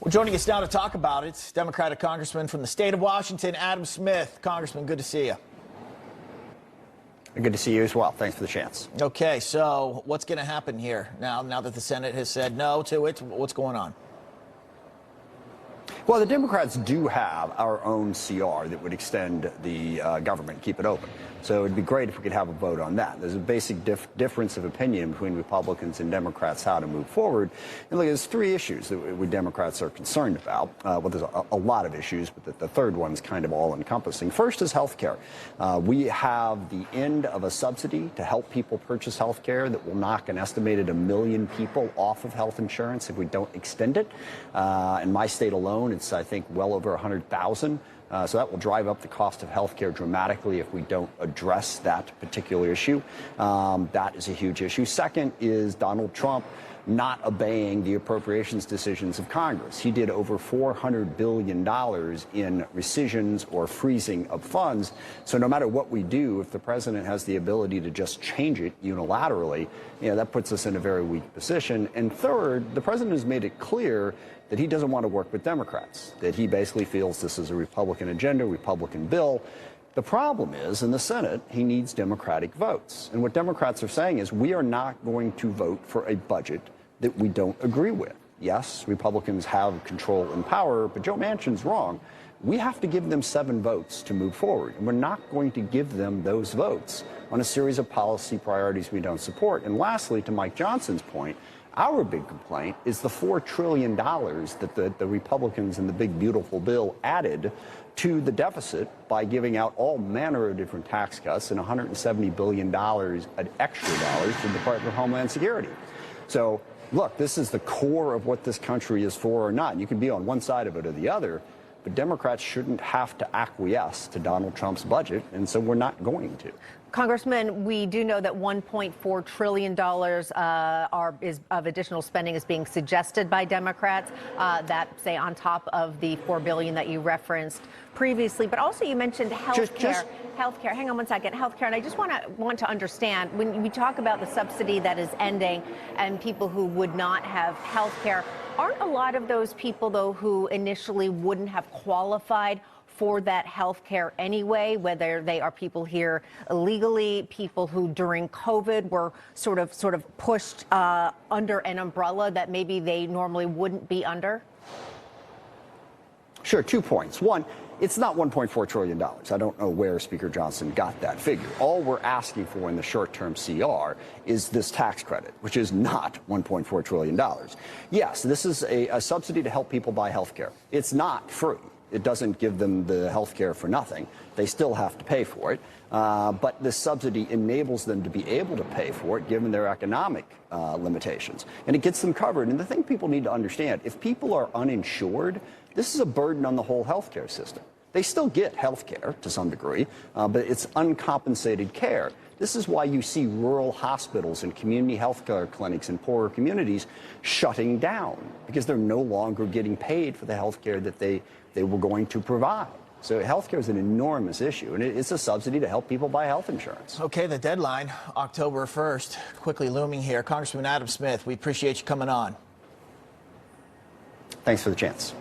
Well, joining us now to talk about it, Democratic Congressman from the state of Washington, Adam Smith. Congressman, good to see you. Good to see you as well. Thanks for the chance. Okay, so what's going to happen here now that the Senate has said no to it? What's going on? Well, the Democrats do have our own CR that would extend the government, keep it open. So it'd be great if we could have a vote on that. There's a basic difference of opinion between Republicans and Democrats how to move forward. And look, there's three issues that we Democrats are concerned about. Well, there's a lot of issues, but the third one is kind of all-encompassing. First is health care. We have the end of a subsidy to help people purchase health care that will knock an estimated 1 million people off of health insurance if we don't extend it. In my state alone, it's, I think, well over 100,000. So that will drive up the cost of health care dramatically if we don't address that particular issue. That is a huge issue. Second is Donald Trump not obeying the appropriations decisions of Congress. He did over $400 billion in rescissions or freezing of funds. So no matter what we do, if the president has the ability to just change it unilaterally, that puts us in a very weak position. And third, the president has made it clear that he doesn't want to work with Democrats, that he basically feels this is a Republican agenda, Republican bill. The problem is, in the Senate, he needs Democratic votes. And what Democrats are saying is we are not going to vote for a budget that we don't agree with. Yes, Republicans have control and power, but Joe Manchin's wrong. We have to give them 7 votes to move forward, and we're not going to give them those votes on a series of policy priorities we don't support. And lastly, to Mike Johnson's point, our big complaint is the $4 trillion that the Republicans in the big, beautiful bill added to the deficit by giving out all manner of different tax cuts and $170 billion extra dollars to the Department of Homeland Security. So, look, this is the core of what this country is for or not. You can be on one side of it or the other, but Democrats shouldn't have to acquiesce to Donald Trump's budget, and so we're not going to. Congressman, we do know that $1.4 trillion of additional spending is being suggested by Democrats, that, say, on top of the $4 billion that you referenced previously. But also you mentioned health care. Healthcare. Hang on one second. Healthcare, and I just want to understand, when we talk about the subsidy that is ending and people who would not have health care, aren't a lot of those people, though, who initially wouldn't have qualified for that health care anyway, whether they are people here illegally, people who during COVID were sort of pushed under an umbrella that maybe they normally wouldn't be under? Sure, 2 points. One, it's not $1.4 trillion. I don't know where Speaker Johnson got that figure. All we're asking for in the short-term CR is this tax credit, which is not $1.4 trillion. Yes, this is a subsidy to help people buy health care. It's not free. It doesn't give them the health care for nothing. They still have to pay for it. But this subsidy enables them to be able to pay for it, given their economic limitations. And it gets them covered. And the thing people need to understand, if people are uninsured, this is a burden on the whole health care system. They still get health care to some degree, but it's uncompensated care. This is why you see rural hospitals and community health care clinics in poorer communities shutting down, because they're no longer getting paid for the health care that they were going to provide. So health care is an enormous issue, and it's a subsidy to help people buy health insurance. Okay, the deadline, October 1st, quickly looming here. Congressman Adam Smith, we appreciate you coming on. Thanks for the chance.